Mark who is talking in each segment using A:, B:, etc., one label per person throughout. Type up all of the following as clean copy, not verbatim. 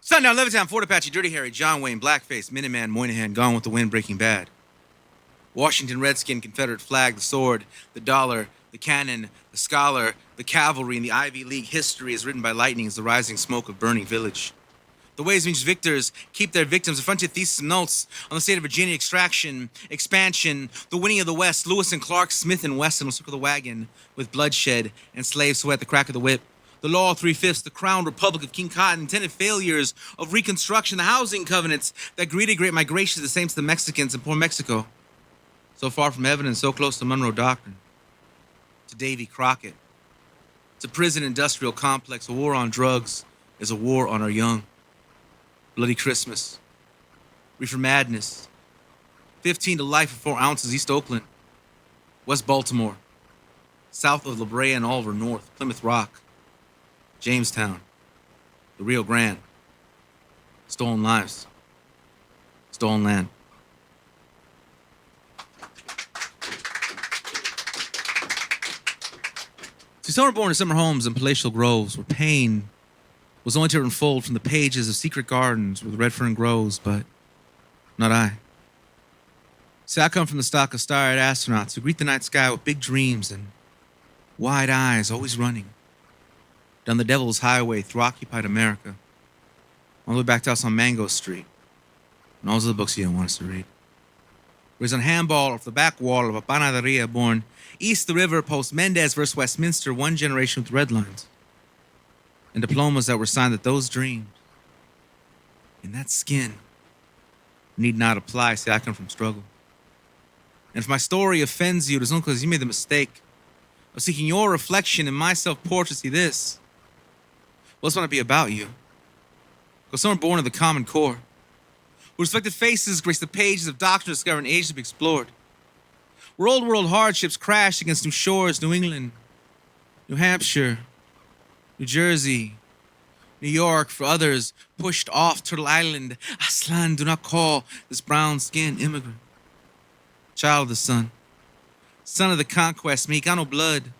A: Sundown, Levittown, Fort Apache, Dirty Harry, John Wayne, Blackface, Minuteman, Moynihan, Gone with the Wind, Breaking Bad. Washington Redskin, Confederate flag, the sword, the dollar, the cannon, the scholar, the cavalry, and the Ivy League history is written by lightning as the rising smoke of burning village. The ways in which victors keep their victims, the frontier thesis and notes on the state of Virginia extraction, expansion, the winning of the West, Lewis and Clark, Smith and Wesson will circle the wagon with bloodshed and slaves sweat the crack of the whip. The law of 3/5, the crown republic of King Cotton, intended failures of Reconstruction, the housing covenants that greeted great migration, the same to the Mexicans and poor Mexico. So far from heaven and so close to Monroe Doctrine. To Davy Crockett. To prison industrial complex, a war on drugs is a war on our young. Bloody Christmas. Reefer Madness. 15 to life for 4 ounces, East Oakland. West Baltimore. South of La Brea and Oliver, North. Plymouth Rock. Jamestown. The Rio Grande. Stolen lives. Stolen land. See, some were born in summer homes and palatial groves where pain was only to unfold from the pages of secret gardens where the red fern grows, but not I. See, I come from the stock of star-eyed astronauts who greet the night sky with big dreams and wide eyes, always running down the devil's highway through occupied America, all the way back to us on Mango Street, and all those other books you don't want us to read. Raised on handball off the back wall of a panaderia born east the river post Mendez versus Westminster, one generation with red lines. And diplomas that were signed that those dreams in that skin need not apply. See, I come from struggle. And if my story offends you, it is only because you made the mistake of seeking your reflection in my self-portrait. See this. Well, it's want to be about you. Because some are born of the common core, whose reflected faces grace the pages of doctrine discovered and age to be explored. Where old world hardships crash against new shores, New England, New Hampshire, New Jersey, New York, for others pushed off Turtle Island. Aslan, do not call this brown-skinned immigrant. Child of the sun, son of the conquest, me, got no blood.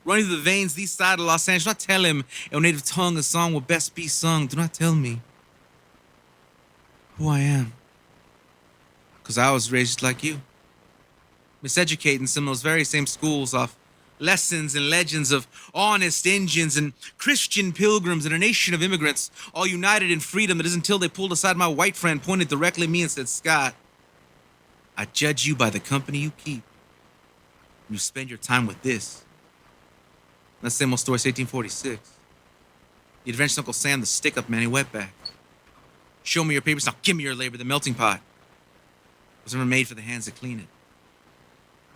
A: Running through the veins these side of Los Angeles. Do not tell him in native tongue a song will best be sung. Do not tell me who I am. Because I was raised like you. Miseducated in some of those very same schools off lessons and legends of honest Indians and Christian pilgrims and a nation of immigrants, all united in freedom. It isn't until they pulled aside my white friend, pointed directly at me and said, Scott, I judge you by the company you keep. You spend your time with this. That's the same old story, 1846. The adventure Uncle Sam, the stick-up man, he wetback. Show me your papers, now give me your labor, the melting pot was never made for the hands that clean it.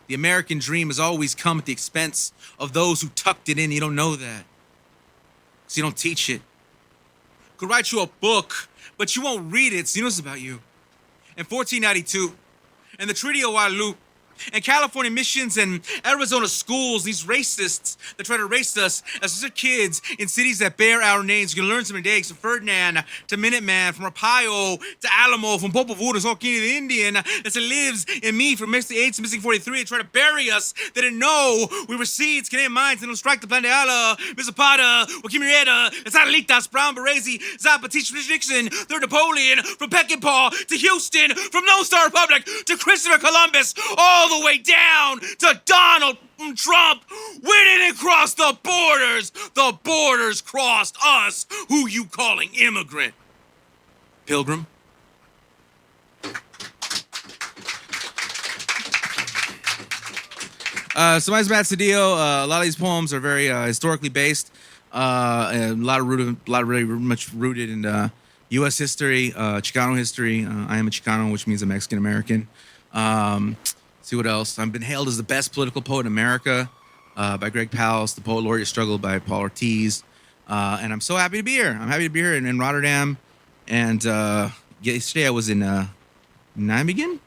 A: The American dream has always come at the expense of those who tucked it in. You don't know that, because you don't teach it. Could write you a book, but you won't read it, so you know it's about you. In 1492, and the Treaty of Waterloo, and California missions and Arizona schools, these racists that try to race us as they're kids in cities that bear our names. You can learn something today, from Ferdinand to Minuteman, from Arpaio to Alamo, from Popo Voodoo to King of the Indian, that lives in me from Missing 8 to Missing 43. They try to bury us. They didn't know we were seeds, Canadian minds, they don't strike the Plandeala, Mizapata, Wakimirieta, Satelitas, Brown Berezi, Zapatista Nixon, third Napoleon, from Peckinpah to Houston, from Lone Star Republic to Christopher Columbus, all the way down to Donald Trump. We didn't cross the borders. The borders crossed us. Who you calling immigrant? Pilgrim? So mine's about Sedillo. A lot of these poems are very historically based. A lot really much rooted in U.S. history, Chicano history. I am a Chicano, which means a Mexican American. See what else? I've been hailed as the best political poet in America by Greg Palast, the Poet Laureate Struggle by Paul Ortiz. And I'm so happy to be here. I'm happy to be here in Rotterdam. And yesterday I was in Nijmegen?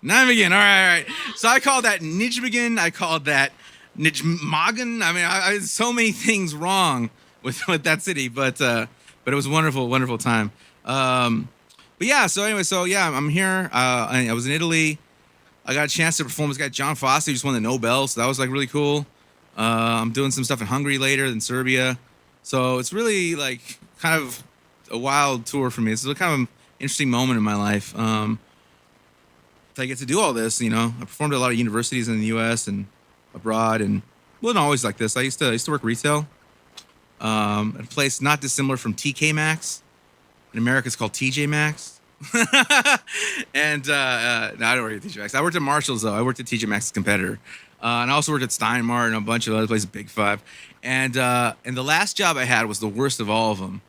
A: Nijmegen, all right. So I called that Nijmegen. I called that Nijmegen. I mean, I so many things wrong with that city, but it was a wonderful, wonderful time. But yeah, so anyway, I'm here. I was in Italy. I got a chance to perform with this guy, John Fosse, who just won the Nobel, so that was like really cool. I'm doing some stuff in Hungary later, in Serbia. So it's really like kind of a wild tour for me. It's kind of an interesting moment in my life. I get to do all this, you know. I performed at a lot of universities in the U.S. and abroad, and it wasn't always like this. I used to work retail at a place not dissimilar from TK Maxx. In America, it's called TJ Maxx. And no, I don't work at TJ Maxx. I worked at Marshalls, though. I worked at TJ Maxx's competitor. And I also worked at Steinmart and a bunch of other places, Big Five. And the last job I had was the worst of all of them.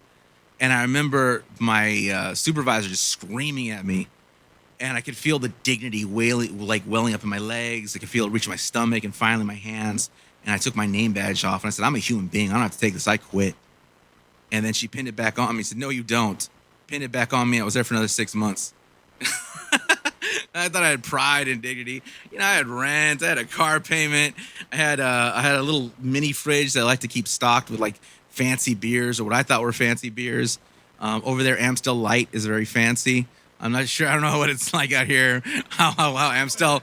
A: And I remember my supervisor just screaming at me. And I could feel the dignity welling up in my legs. I could feel it reach my stomach and finally my hands. And I took my name badge off and I said, I'm a human being. I don't have to take this. I quit. And then she pinned it back on me. She said, no, you don't. Pinned it back on me. I was there for another 6 months. I thought I had pride and dignity. You know, I had rent. I had a car payment. I had a little mini fridge that I like to keep stocked with like fancy beers or what I thought were fancy beers. Over there, Amstel Light is very fancy. I'm not sure. I don't know what it's like out here. How Amstel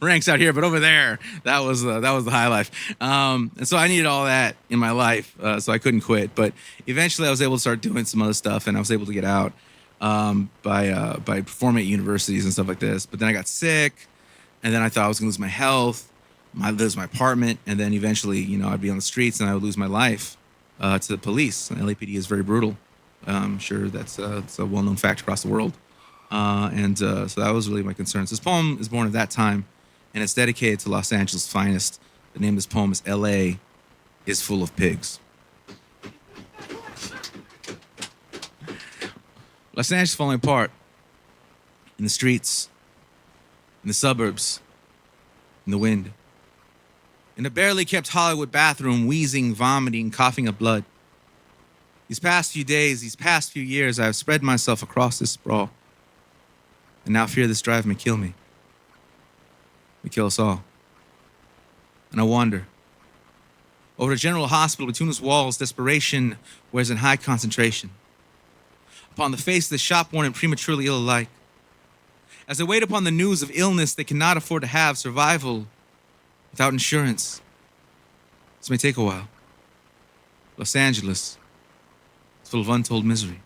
A: ranks out here, but over there, that was the high life. And so I needed all that in my life, so I couldn't quit. But eventually, I was able to start doing some other stuff, and I was able to get out by performing at universities and stuff like this. But then I got sick, and then I thought I was gonna lose my health, lose my apartment, and then eventually, you know, I'd be on the streets and I would lose my life to the police. And LAPD is very brutal. I'm sure it's a well-known fact across the world. So that was really my concern. So this poem is born at that time, and it's dedicated to Los Angeles' finest. The name of this poem is L.A. is Full of Pigs. Los Angeles is falling apart. In the streets, in the suburbs, in the wind. In a barely kept Hollywood bathroom, wheezing, vomiting, coughing up blood. These past few days, these past few years, I have spread myself across this sprawl. And now fear this drive may kill me. May kill us all. And I wander. Over the General Hospital, between its walls, desperation wears in high concentration. Upon the face of the shop-worn and prematurely ill alike. As they wait upon the news of illness they cannot afford to have, survival without insurance. This may take a while. Los Angeles. Full of untold misery.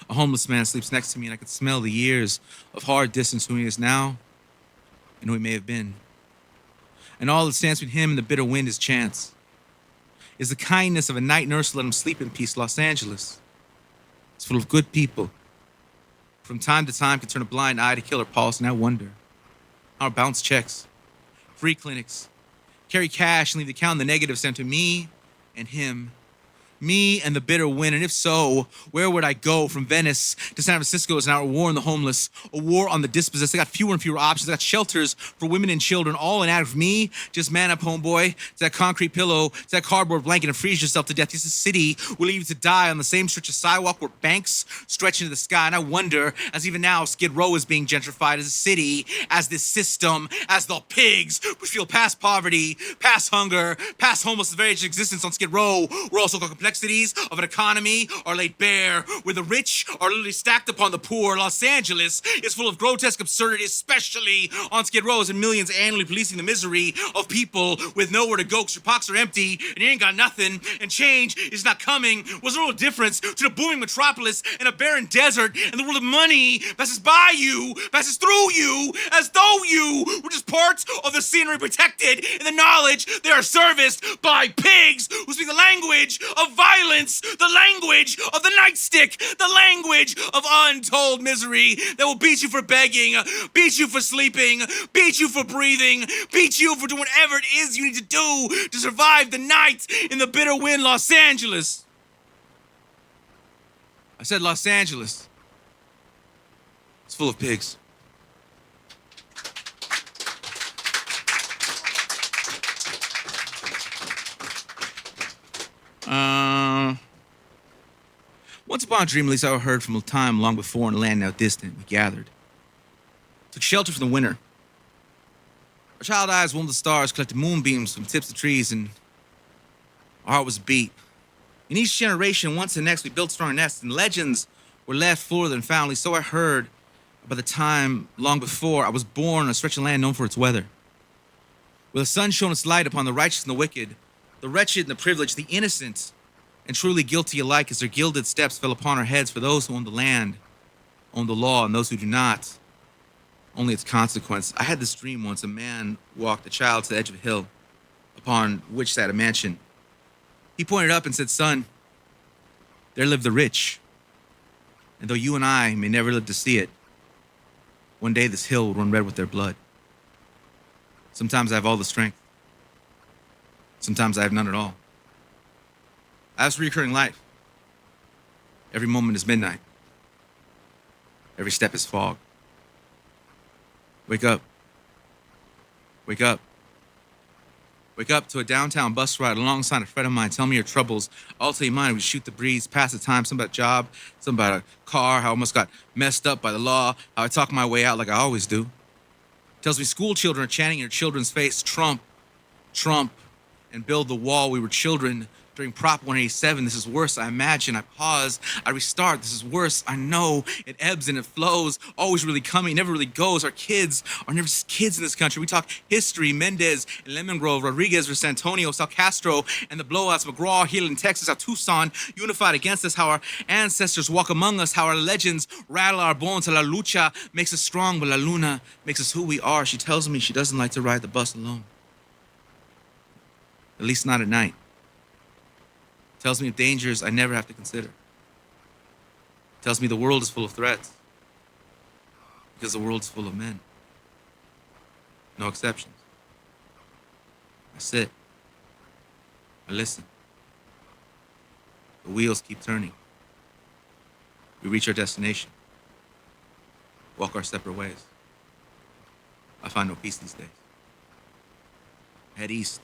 A: A homeless man sleeps next to me, and I can smell the years of hard distance who he is now and who he may have been. And all that stands between him and the bitter wind is chance. Is the kindness of a night nurse to let him sleep in peace. Los Angeles. It's full of good people. From time to time can turn a blind eye to killer pulse, and I wonder how bounce checks, free clinics, carry cash and leave the count the negative sent to me and him. Me and the bitter wind, and if so, where would I go? From Venice to San Francisco is now a war on the homeless, a war on the dispossessed. I got fewer and fewer options. I got shelters for women and children, all in out of me. Just man up, homeboy. To that concrete pillow, to that cardboard blanket, and freeze yourself to death. This city will leave you to die on the same stretch of sidewalk where banks stretch into the sky. And I wonder, as even now Skid Row is being gentrified as a city, as this system, as the pigs which feel past poverty, past hunger, past homeless, the very existence on Skid Row, we're also called complexities of an economy are laid bare, where the rich are literally stacked upon the poor. Los Angeles is full of grotesque absurdity, especially on Skid Row, and millions annually policing the misery of people with nowhere to go because your pockets are empty and you ain't got nothing, and change is not coming. What's the real difference to the booming metropolis and a barren desert and the world of money passes by you, passes through you, as though you were just parts of the scenery protected in the knowledge they are serviced by pigs who speak the language of violence, the language of the nightstick, the language of untold misery that will beat you for begging, beat you for sleeping, beat you for breathing, beat you for doing whatever it is you need to do to survive the night in the bitter wind, Los Angeles. I said Los Angeles. It's full of pigs. Once upon a dream, at least I heard from a time long before in a land now distant, we gathered. Took shelter from the winter. Our child eyes warmed the stars, collected moonbeams from tips of trees, and our heart was beat. In each generation, once and next, we built strong nests, and legends were left fuller than family. So I heard about the time long before I was born on a stretch of land known for its weather, where the sun shone its light upon the righteous and the wicked, the wretched and the privileged, the innocent and truly guilty alike as their gilded steps fell upon our heads for those who own the land, own the law, and those who do not, only its consequence. I had this dream once. A man walked a child to the edge of a hill, upon which sat a mansion. He pointed up and said, "Son, there live the rich. And though you and I may never live to see it, one day this hill will run red with their blood. Sometimes I have all the strength. Sometimes I have none at all. I have recurring life. Every moment is midnight. Every step is fog. Wake up. Wake up. Wake up to a downtown bus ride alongside a friend of mine. Tell me your troubles. I'll tell you mine. We shoot the breeze, pass the time. Some about a job, some about a car, how I almost got messed up by the law, how I talk my way out like I always do. Tells me school children are chanting in their children's face, Trump, Trump, and build the wall. We were children during Prop 187. This is worse, I imagine. I pause, I restart. This is worse, I know. It ebbs and it flows, always really coming, never really goes. Our kids are never just kids in this country. We talk history, Mendez and Lemon Grove, Rodriguez versus Antonio, Sal Castro, and the blowouts, McGraw, Hill in Texas, how Tucson unified against us, how our ancestors walk among us, how our legends rattle our bones, how La Lucha makes us strong, but La Luna makes us who we are. She tells me she doesn't like to ride the bus alone. At least not at night. Tells me of dangers I never have to consider. Tells me the world is full of threats because the world is full of men. No exceptions. I sit. I listen. The wheels keep turning. We reach our destination. Walk our separate ways. I find no peace these days. I head east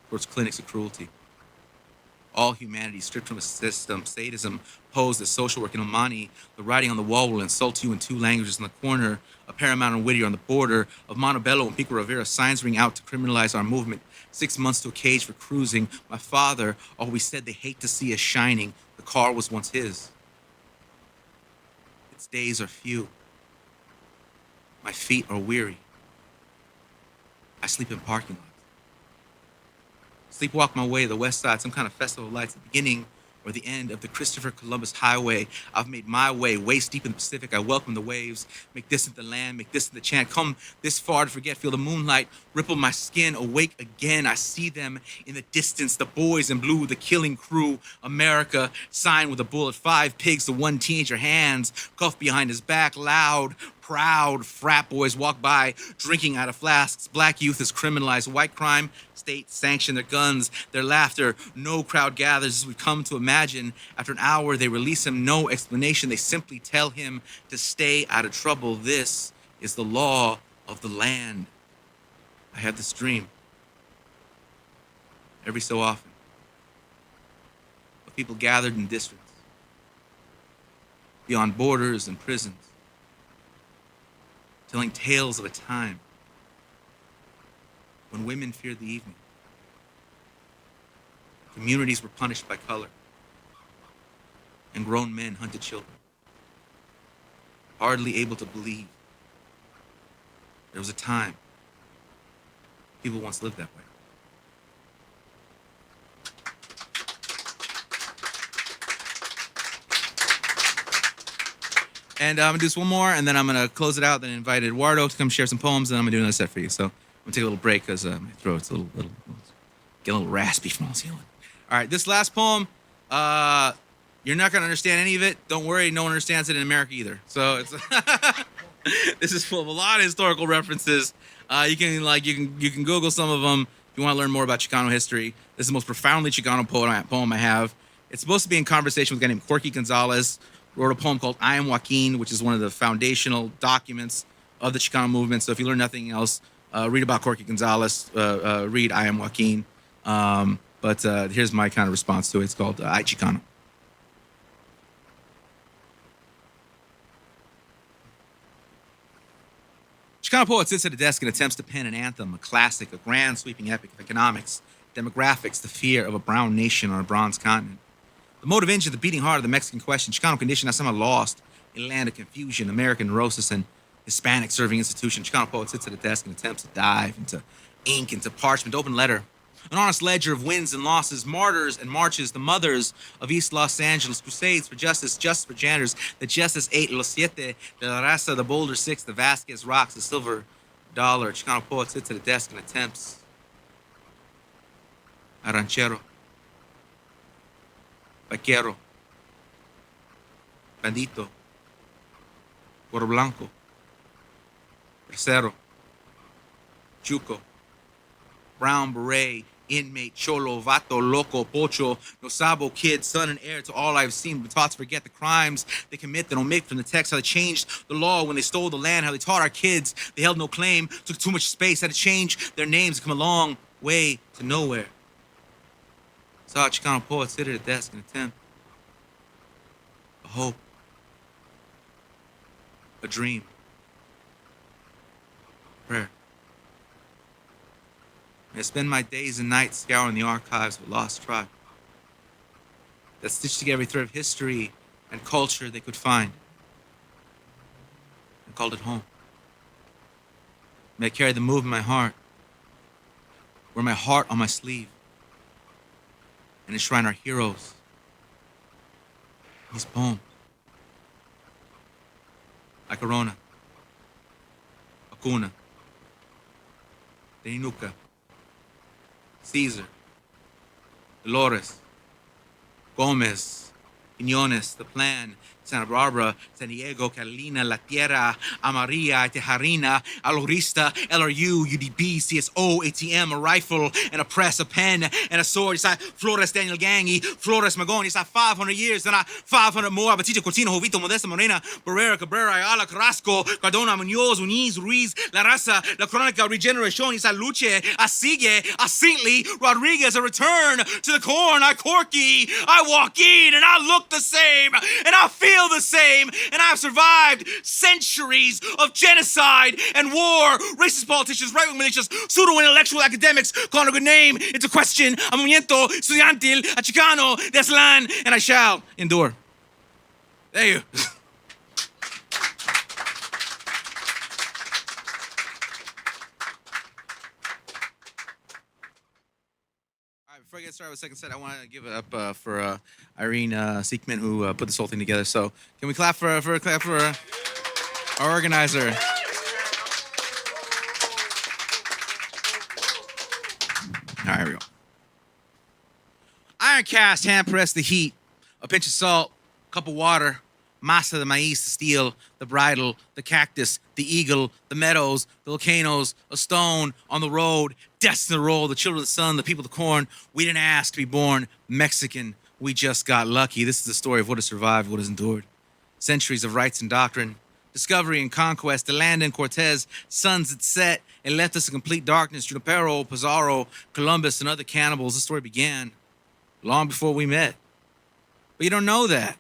A: towards clinics of cruelty. All humanity stripped from a system, sadism posed as social work. In Omani, the writing on the wall will insult you in two languages. In the corner, a Paramount and Whittier on the border of Montebello and Pico Rivera, signs ring out to criminalize our movement. 6 months to a cage for cruising. My father always said they hate to see us shining. The car was once his. Its days are few. My feet are weary. I sleep in parking lots. Sleepwalk my way to the west side, some kind of festival of lights, the beginning or the end of the Christopher Columbus Highway. I've made my way waist deep in the Pacific. I welcome the waves, make distant the land, make distant the chant. Come this far to forget, feel the moonlight ripple my skin, awake again. I see them in the distance, the boys in blue, the killing crew. America, signed with a bullet, 5 pigs to 1 teenager, hands cuffed behind his back, loud, proud frat boys walk by, drinking out of flasks. Black youth is criminalized. White crime, state sanction their guns, their laughter. No crowd gathers as we come to imagine. After an hour, they release him. No explanation. They simply tell him to stay out of trouble. This is the law of the land. I had this dream every so often of people gathered in districts, beyond borders and prisons, telling tales of a time when women feared the evening. Communities were punished by color, and grown men hunted children, hardly able to believe there was a time people once lived that way. And I'm gonna do this one more, and then I'm gonna close it out. Then invite Eduardo to come share some poems, and I'm gonna do another set for you. So I'm gonna take a little break because my throat's a little get a little raspy from all this yelling. All right, this last poem, you're not gonna understand any of it. Don't worry, no one understands it in America either. So it's this is full of a lot of historical references. You can Google some of them if you want to learn more about Chicano history. This is the most profoundly Chicano poem I have. It's supposed to be in conversation with a guy named Corky Gonzalez. Wrote a poem called I Am Joaquin, which is one of the foundational documents of the Chicano movement. So if you learn nothing else, read about Corky Gonzalez, read I Am Joaquin. But here's my kind of response to it. It's called I Chicano. Chicano poet sits at a desk and attempts to pen an anthem, a classic, a grand sweeping epic of economics, demographics, the fear of a brown nation on a bronze continent. The motive engine, the beating heart of the Mexican question, Chicano condition has somehow lost in a land of confusion, American neurosis, and Hispanic serving institution. Chicano poet sits at a desk and attempts to dive into ink, into parchment, open letter, An honest ledger of wins and losses, martyrs and marches, the mothers of East Los Angeles, crusades for justice, justice for janitors, the Justice 8, Los Siete, de la Raza, the Boulder 6, the Vasquez Rocks, the Silver Dollar. Chicano poet sits at a desk and attempts. Arranchero. Vaquero. Bandito. Gorro Blanco. Tercero. Chuco. Brown Beret. Inmate, cholo, vato, loco, pocho, no sabo, kid, son and heir to all I've seen, but taught to forget the crimes they commit, they omit from the text, how they changed the law when they stole the land, how they taught our kids they held no claim, took too much space, had to change their names, come a long way to nowhere. Saw a Chicano poet sit at a desk and attempt. A hope. A dream. Prayer. I spend my days and nights scouring the archives of a lost tribe that stitched together every thread of history and culture they could find and called it home. May I carry the move in my heart, wear my heart on my sleeve, and enshrine our heroes. These poems. La Corona, Acuna, Deinuca, Caesar, Dolores, Gomez, Quiñones, The Plan, Santa Barbara, San Diego, Catalina, La Tierra, Amarilla, Tejarina, Alorista, LRU, UDB, CSO, ATM, a rifle, and a press, a pen, and a sword. It's like Flores, Daniel Gangi, Flores, Magón. It's like 500 years, then 500 more. Batista, Cortino, Jovito, Modesta, Morena, Barrera, Cabrera, Ayala, Carrasco, Cardona, Muñoz, Uniz, Ruiz, La Raza, La Crónica, Regeneration. It's like Luce, Asigue, Asintli, Rodriguez, a return to the corn. I Corky, I walk in, and I look the same, and I feel the same, and I've survived centuries of genocide and war, racist politicians, right-wing militias, pseudo-intellectual academics calling a good name into question, a movimiento estudiantil, a Chicano, this land, and I shall endure. There you. Before I get started with the second set, I want to give it up for Irene Siekman, who put this whole thing together. So can we clap for our organizer? All right, here we go. Iron cast, hand press the heat, a pinch of salt, cup of water, masa de maíz, the steel, the bridle, the cactus, the eagle, the meadows, the volcanoes, a stone on the road, destined to roll, the children of the sun, the people of the corn. We didn't ask to be born Mexican. We just got lucky. This is the story of what has survived, what has endured. Centuries of rights and doctrine, discovery and conquest, the land and Cortez, suns that set and left us in complete darkness. Junipero, Pizarro, Columbus, and other cannibals. This story began long before we met. But you don't know that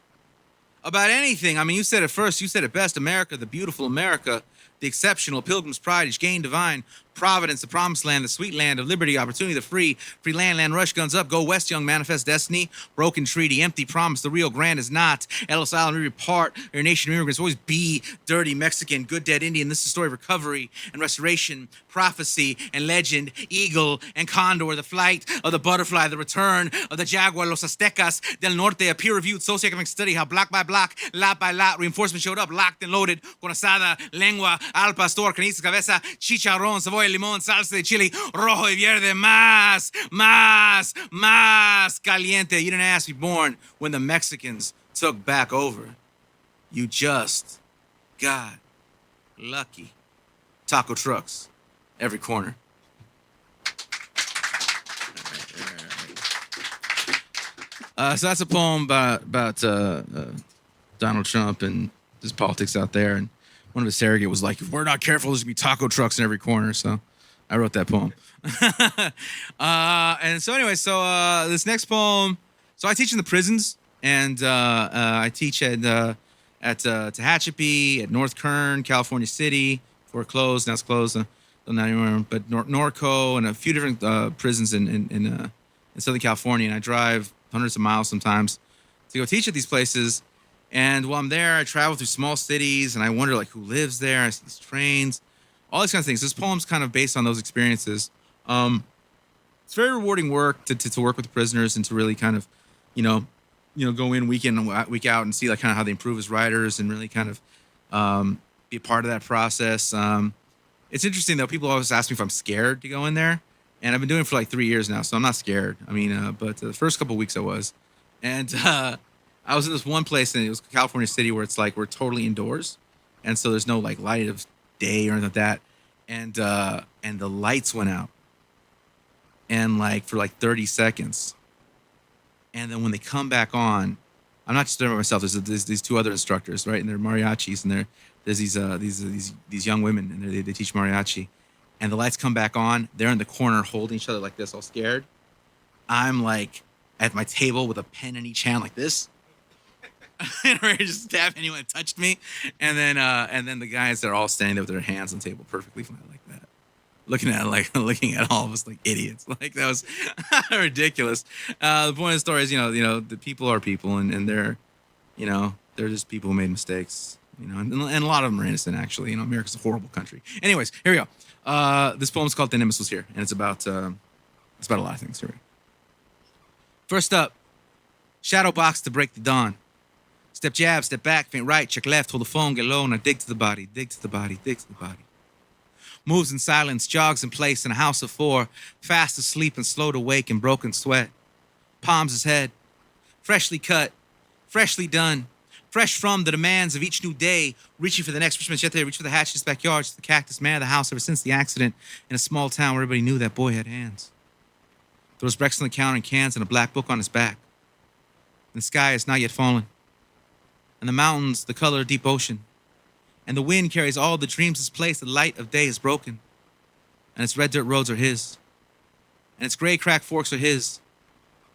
A: about anything. I mean, you said it first, you said it best. America, the beautiful America, the exceptional, pilgrim's pride, each gain divine, providence, the promised land, the sweet land of liberty, opportunity, the free land, land rush, guns up, go west, young, manifest destiny, broken treaty, empty promise, the Rio Grande is not, Ellis Island, we repart, your nation of immigrants, always be dirty Mexican, good dead Indian. This is the story of recovery and restoration, prophecy and legend, eagle and condor, the flight of the butterfly, the return of the jaguar, Los Aztecas del Norte, a peer-reviewed socioeconomic study, how block by block, lot by lot, reinforcement showed up, locked and loaded, con asada, lengua, al pastor, canista, cabeza, chicharrón, cebolla, limón, salsa de chili, rojo y verde, más caliente. You didn't ask to be born when the Mexicans took back over. You just got lucky. Taco trucks, every corner. So that's a poem about Donald Trump and his politics out there. And one of his surrogate was like, if we're not careful, there's going to be taco trucks in every corner. So I wrote that poem. And so anyway, this next poem, so I teach in the prisons, and I teach at Tehachapi, at North Kern, California City, before it closed. Now it's closed. Not anymore, but Norco and a few different prisons in Southern California. And I drive hundreds of miles sometimes to go teach at these places. And while I'm there, I travel through small cities, and I wonder, like, who lives there. I see these trains, all these kinds of things. This poem's kind of based on those experiences. it's very rewarding work to work with the prisoners and to really kind of, you know, go in week in and week out and see like kind of how they improve as writers and really kind of be a part of that process. It's interesting though. People always ask me if I'm scared to go in there, and I've been doing it for like 3 years now, so I'm not scared. I mean, but the first couple of weeks I was, and I was in this one place, and it was California City, where it's like we're totally indoors, and so there's no like light of day or anything like that, and the lights went out, and like for like 30 seconds, and then when they come back on, I'm not just there by myself. There's these two other instructors, right, and they're mariachis, and there's these young women, and they teach mariachi, and the lights come back on. They're in the corner holding each other like this, all scared. I'm like at my table with a pen in each hand like this, and ready to just stab anyone that touched me. And then the guys that are all standing there with their hands on the table perfectly flat like that, looking at all of us like idiots. Like that was ridiculous. The point of the story is, the people are people, and they're just people who made mistakes. And a lot of them are innocent, actually. America's a horrible country. Anyways, here we go. This poem is called "The Nimbus Was Here," and it's about a lot of things. Here we go. First up, shadow box to break the dawn. Step jab, step back, feint right, check left, hold the phone, get low, now dig to the body, dig to the body, dig to the body. Moves in silence, jogs in place in a house of four, fast asleep and slow to wake in broken sweat. Palms his head, freshly cut, freshly done, fresh from the demands of each new day, reaching for the next Richmond yet they reach for the hatch in his backyard, just the cactus man of the house ever since the accident in a small town where everybody knew that boy had hands. Throws bricks on the counter and cans and a black book on his back. And the sky is not yet fallen. And the mountains, the color of deep ocean. And the wind carries all the dreams its place, the light of day is broken. And its red dirt roads are his. And its gray cracked forks are his.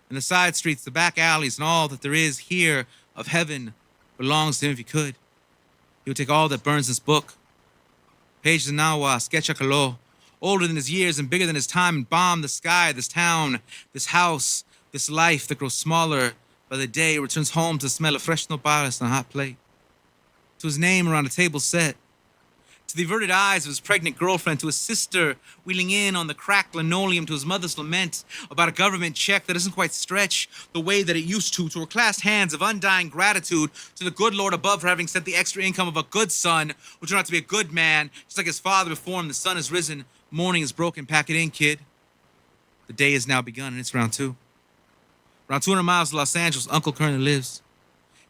A: And the side streets, the back alleys, and all that there is here of heaven belongs to him if he could. He would take all that burns this book. Pages of Nawa, sketch a color, older than his years and bigger than his time, and bomb the sky, this town, this house, this life that grows smaller by the day, returns home to the smell of fresh nopales on a hot plate. To his name around a table set. To the averted eyes of his pregnant girlfriend. To his sister wheeling in on the cracked linoleum. To his mother's lament about a government check that doesn't quite stretch the way that it used to. To her clasped hands of undying gratitude to the good Lord above for having sent the extra income of a good son who turned out to be a good man, just like his father before him. The sun has risen, morning is broken, pack it in, kid. The day has now begun, and it's round two. Around 200 miles to Los Angeles, Uncle currently lives.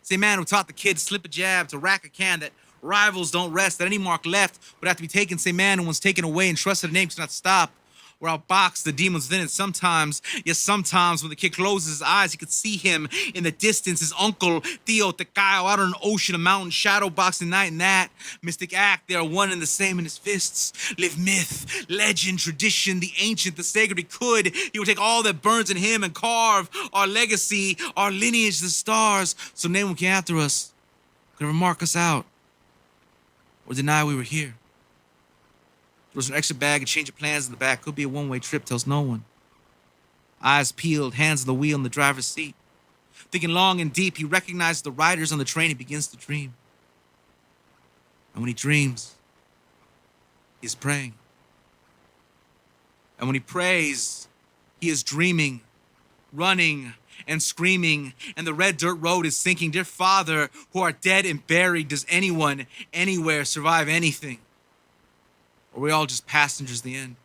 A: Same man who taught the kid to slip a jab, to rack a can, that rivals don't rest, that any mark left would have to be taken. Same man who once taken away and trusted a name to not stop, or outbox the demons within it. Sometimes, yes, sometimes when the kid closes his eyes, he could see him in the distance, his uncle, Tio Tecayo, out on an ocean, a mountain, shadow boxing night, and that mystic act, they are one and the same in his fists. Live myth, legend, tradition, the ancient, the sacred. He could, he would take all that burns in him and carve our legacy, our lineage, the stars, so no one came after us, could ever mark us out, or deny we were here. There was an extra bag, a change of plans in the back. Could be a one-way trip, tells no one. Eyes peeled, hands on the wheel in the driver's seat. Thinking long and deep, he recognizes the riders on the train. He begins to dream. And when he dreams, he is praying. And when he prays, he is dreaming, running, and screaming, and the red dirt road is sinking. Dear Father, who are dead and buried, does anyone, anywhere survive anything? Or are we all just passengers in the end?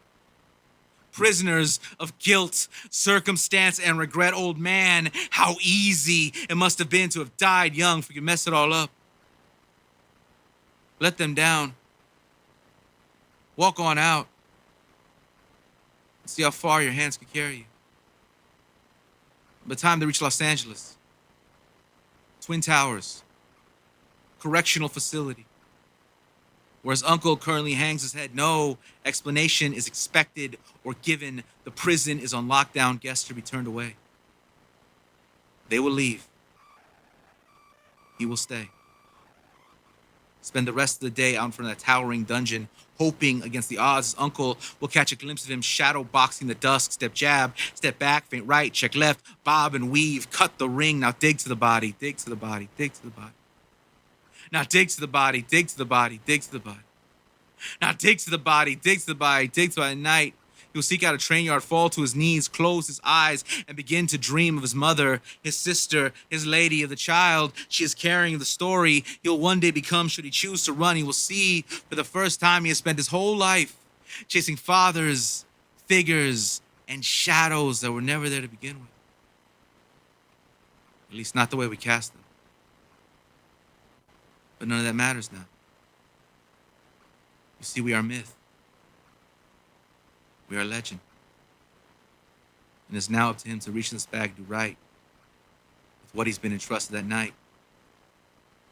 A: Prisoners of guilt, circumstance, and regret. Old man, how easy it must have been to have died young, for you mess it all up. Let them down. Walk on out. See how far your hands can carry you. By the time they reach Los Angeles, Twin Towers, correctional facility, where his uncle currently hangs his head. No explanation is expected or given. The prison is on lockdown. Guests to be turned away. They will leave. He will stay. Spend the rest of the day out in front of that towering dungeon, hoping against the odds his uncle will catch a glimpse of him shadow boxing the dusk. Step jab, step back, feint right, check left, bob and weave, cut the ring. Now dig to the body, dig to the body, dig to the body. Now dig to the body, dig to the body, dig to the body. Now dig to the body, dig to the body, dig to the body. Night He will seek out a train yard, fall to his knees, close his eyes, and begin to dream of his mother, his sister, his lady, of the child she is carrying, the story he'll one day become should he choose to run. He will see for the first time he has spent his whole life chasing fathers, figures, and shadows that were never there to begin with. At least not the way we cast them. But none of that matters now. You see, we are myth. We are legend. And it's now up to him to reach in this bag and do right with what he's been entrusted that night.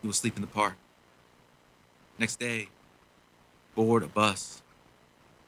A: He will sleep in the park. Next day, board a bus.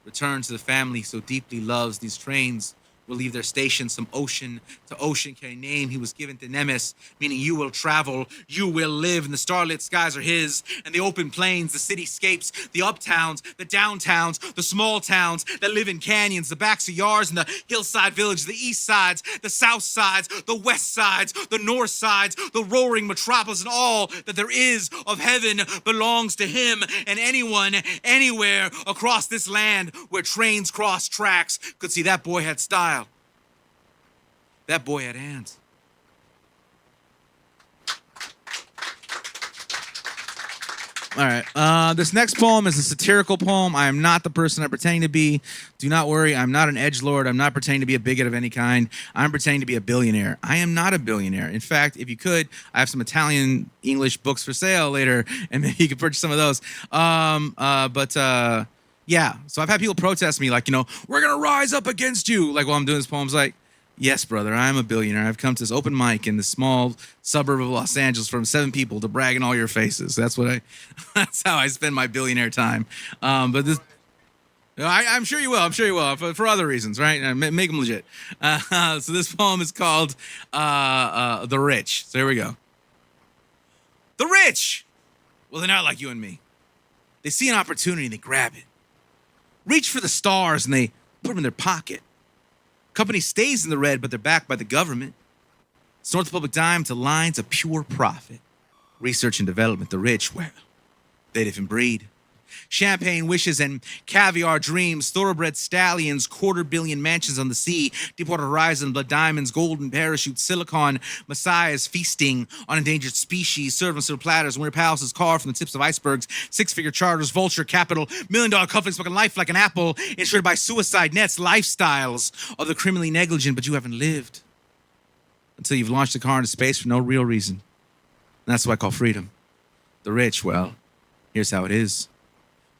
A: Return to the family so deeply loves. These trains will leave their station. Some ocean to ocean carry name he was given to Nemes, meaning you will travel, you will live, and the starlit skies are his, and the open plains, the cityscapes, the uptowns, the downtowns, the small towns that live in canyons, the backs of yards and the hillside village, the east sides, the south sides, the west sides, the north sides, the roaring metropolis, and all that there is of heaven belongs to him, and anyone, anywhere across this land where trains cross tracks could see that boy had style. That boy had hands. All right. This next poem is a satirical poem. I am not the person I pretend to be. Do not worry. I'm not an edgelord. I'm not pretending to be a bigot of any kind. I'm pretending to be a billionaire. I am not a billionaire. In fact, if you could, I have some Italian English books for sale later, and maybe you could purchase some of those. Yeah. So I've had people protest me like, we're going to rise up against you. Like while I'm doing this poem, it's like, yes, brother, I'm a billionaire. I've come to this open mic in the small suburb of Los Angeles from 7 people to brag in all your faces. That's how I spend my billionaire time. But this, I'm sure you will. I'm sure you will for other reasons, right? Make them legit. So this poem is called The Rich. So here we go. The rich. Well, they're not like you and me. They see an opportunity and they grab it. Reach for the stars and they put them in their pocket. Company stays in the red, but they're backed by the government. Snort the public dime to lines of pure profit. Research and development, the rich, well, they live and breed. Champagne wishes and caviar dreams, thoroughbred stallions, 250 million mansions on the sea, Deepwater Horizon, blood diamonds, golden parachutes, silicon, messiahs feasting on endangered species, served on silver platters, winter palaces carved from the tips of icebergs, 6-figure charters, vulture capital, $1 million companies smoking life like an apple, insured by suicide nets, lifestyles of the criminally negligent, but you haven't lived until you've launched a car into space for no real reason. And that's what I call freedom. The rich, well, here's how it is.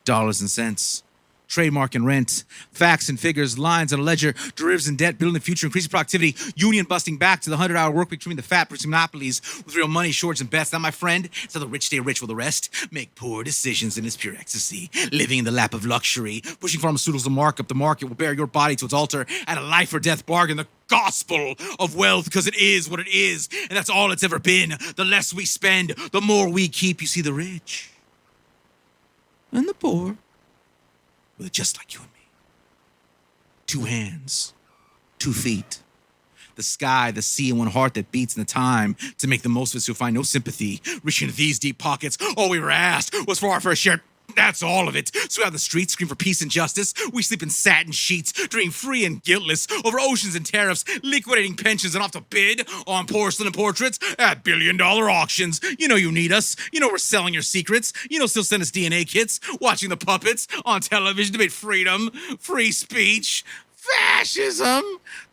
A: Dollars and cents, trademark and rent, facts and figures, lines on a ledger, derivatives and debt, building the future, increasing productivity, union busting back to the 100-hour work week, between the fat producing monopolies with real money, shorts and bets. Now, my friend, so the rich stay rich while the rest make poor decisions in its pure ecstasy, living in the lap of luxury, pushing pharmaceuticals to mark up. The market will bear your body to its altar at a life or death bargain. The gospel of wealth, because it is what it is, and that's all it's ever been. The less we spend, the more we keep. You see, the rich and the poor, well, just like you and me. 2 hands, 2 feet, the sky, the sea, and one heart that beats in the time to make the most of us. You'll find no sympathy reaching into these deep pockets. All we were asked was for our fair share. That's all of it. So out in the streets, scream for peace and justice. We sleep in satin sheets, dream free and guiltless over oceans and tariffs, liquidating pensions and off to bid on porcelain and portraits at billion-dollar auctions. You know you need us. You know we're selling your secrets. You know still send us DNA kits, watching the puppets on television debate freedom, free speech, fascism,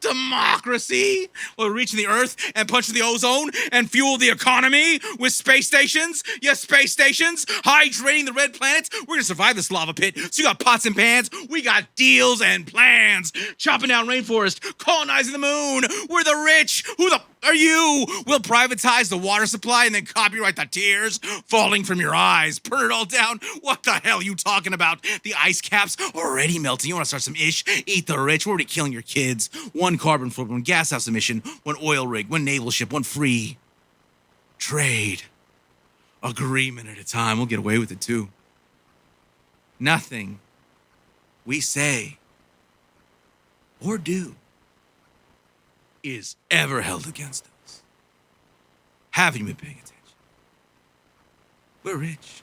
A: democracy. We're reaching the earth and punching the ozone and fuel the economy with space stations. Yes, space stations, hydrating the red planets. We're gonna survive this lava pit. So you got pots and pans. We got deals and plans. Chopping down rainforest, colonizing the moon. We're the rich. Who the are you? We'll privatize the water supply and then copyright the tears falling from your eyes. Burn it all down. What the hell are you talking about? The ice caps already melting. You want to start some ish? Eat the rich. We're already killing your kids. 1 carbon footprint, 1 gas house emission, 1 oil rig, 1 naval ship, 1 free trade agreement at a time. We'll get away with it too. Nothing we say or do is ever held against us. Haven't you been paying attention? We're rich.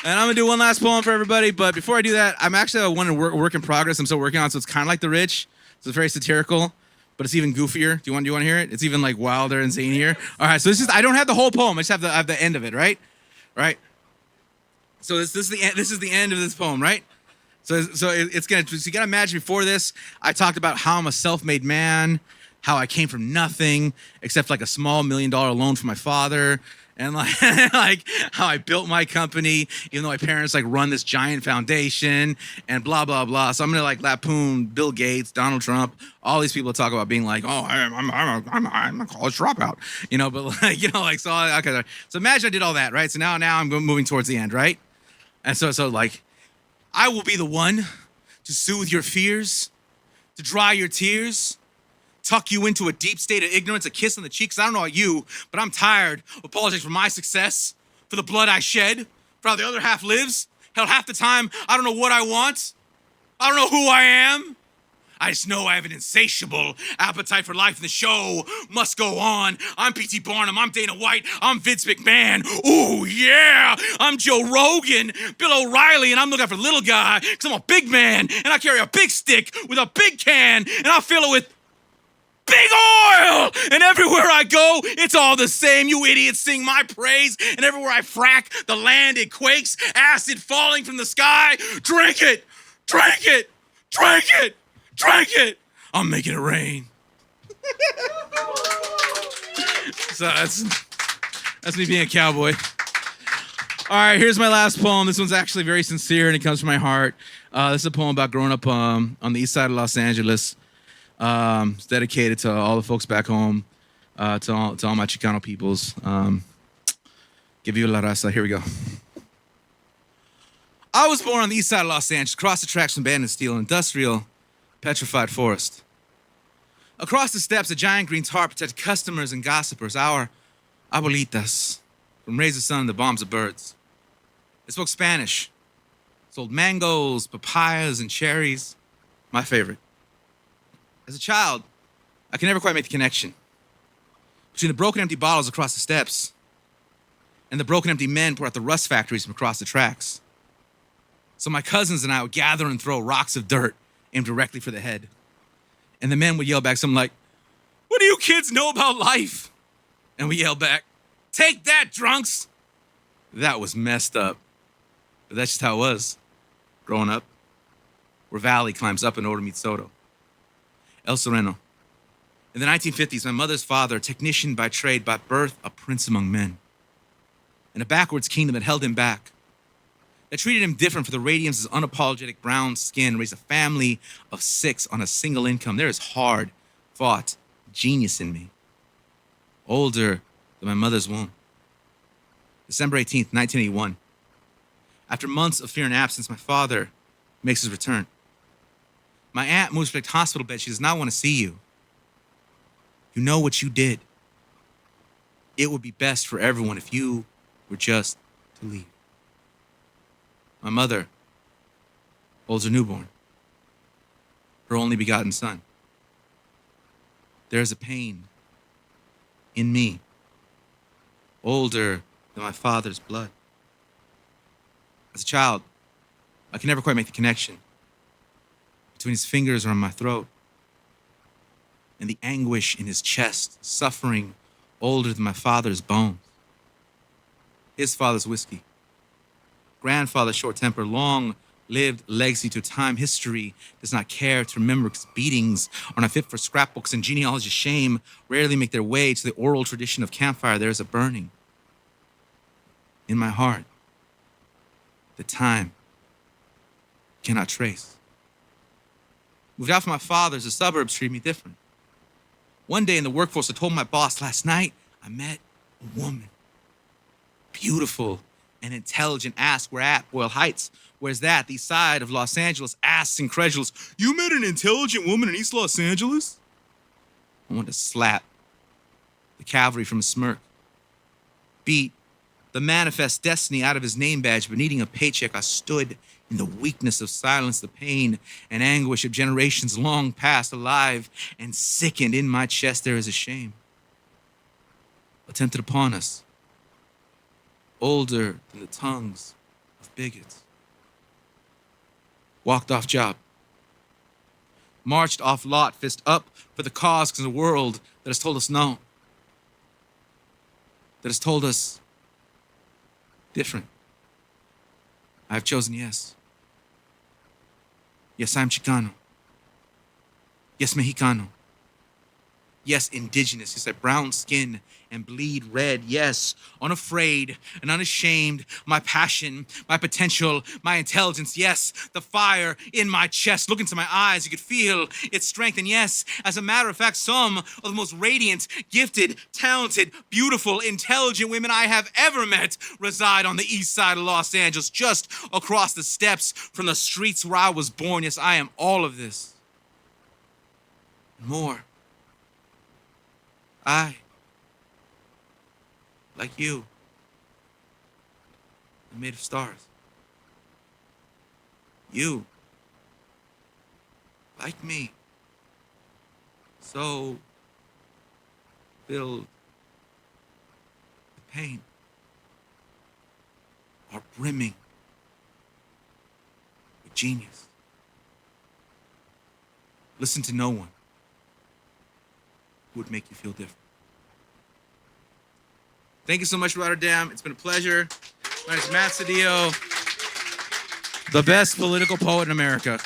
A: And I'm gonna do one last poem for everybody, but before I do that, I'm actually a work in progress. I'm still working on, so it's kind of like The Rich. So it's very satirical, but it's even goofier. Do you want to hear it? It's even like wilder and zanier. All right, so I don't have the whole poem. I just have the end of it, right? Right. So this is the end of this poem, right? So it's gonna. So you gotta imagine before this, I talked about how I'm a self-made man, how I came from nothing except like a small $1 million loan from my father. And like, like how I built my company, even though my parents like run this giant foundation and blah, blah, blah. So I'm going to like lampoon Bill Gates, Donald Trump, all these people talk about being like, oh, I'm a college dropout, but like, like, okay. So imagine I did all that, right? So now I'm moving towards the end, right? And so like, I will be the one to soothe your fears, to dry your tears, tuck you into a deep state of ignorance, a kiss on the cheeks. I don't know about you, but I'm tired of apologizing for my success, for the blood I shed, for how the other half lives. Hell, half the time, I don't know what I want. I don't know who I am. I just know I have an insatiable appetite for life, and the show must go on. I'm P.T. Barnum, I'm Dana White, I'm Vince McMahon. Ooh, yeah! I'm Joe Rogan, Bill O'Reilly, and I'm looking for the little guy, because I'm a big man, and I carry a big stick with a big can, and I fill it with big oil! And everywhere I go, it's all the same. You idiots sing my praise. And everywhere I frack, the land, it quakes. Acid falling from the sky. Drink it! Drink it! Drink it! Drink it! I'm making it rain. So that's me being a cowboy. All right, here's my last poem. This one's actually very sincere, and it comes from my heart. This is a poem about growing up on the east side of Los Angeles. It's dedicated to all the folks back home, to all my Chicano peoples. Que viva la raza. Here we go. I was born on the east side of Los Angeles, across the tracks from abandoned steel, industrial, petrified forest. Across the steps, a giant green tarp protected customers and gossipers, our abuelitas, from rays of sun to bombs of birds. They spoke Spanish, sold mangoes, papayas, and cherries. My favorite. As a child, I could never quite make the connection between the broken, empty bottles across the steps and the broken, empty men poured out the rust factories from across the tracks. So my cousins and I would gather and throw rocks of dirt aimed directly for the head. And the men would yell back something like, "What do you kids know about life?" And we yelled back, "Take that, drunks!" That was messed up. But that's just how it was, growing up, where Valley climbs up in order to meet Soto. El Sereno. In the 1950s, my mother's father, a technician by trade, by birth, a prince among men. In a backwards kingdom that held him back, that treated him different for the radiance of his unapologetic brown skin, raised a family of 6 on a single income. There is hard-fought genius in me. Older than my mother's womb. December 18th, 1981. After months of fear and absence, my father makes his return. My aunt moves to the hospital bed. She does not want to see you. You know what you did. It would be best for everyone if you were just to leave. My mother holds her newborn, her only begotten son. There is a pain in me, older than my father's blood. As a child, I can never quite make the connection between his fingers around my throat and the anguish in his chest, suffering older than my father's bones. His father's whiskey. Grandfather's short temper, long-lived legacy to time. History does not care to remember because beatings are not fit for scrapbooks, and genealogy's shame rarely make their way to the oral tradition of campfire. There is a burning in my heart that time cannot trace. Moved out from my father's, the suburbs treated me different. One day in the workforce, I told my boss, last night I met a woman. Beautiful and intelligent. Asked, we're at Boyle Heights. Where's that? The east side of Los Angeles. Asks, incredulous, you met an intelligent woman in East Los Angeles? I wanted to slap the cavalry from a smirk. Beat the manifest destiny out of his name badge, but needing a paycheck, I stood in the weakness of silence, the pain and anguish of generations long past, alive and sickened in my chest. There is a shame attempted upon us, older than the tongues of bigots. Walked off job. Marched off lot, fist up for the cause, because a world that has told us no. That has told us different. I've chosen yes. Yes, I'm Chicano. Yes, Mexicano. Yes, indigenous. Yes, I brown skin and bleed red. Yes, unafraid and unashamed. My passion, my potential, my intelligence. Yes, the fire in my chest. Look into my eyes, you could feel its strength. And yes, as a matter of fact, some of the most radiant, gifted, talented, beautiful, intelligent women I have ever met reside on the east side of Los Angeles, just across the steps from the streets where I was born. Yes, I am all of this. And more. I, like you, am made of stars. You, like me, so filled with pain, are brimming with genius. Listen to no one who would make you feel different. Thank you so much, Rotterdam. It's been a pleasure. My name is Matt Sedillo, the best political poet in America.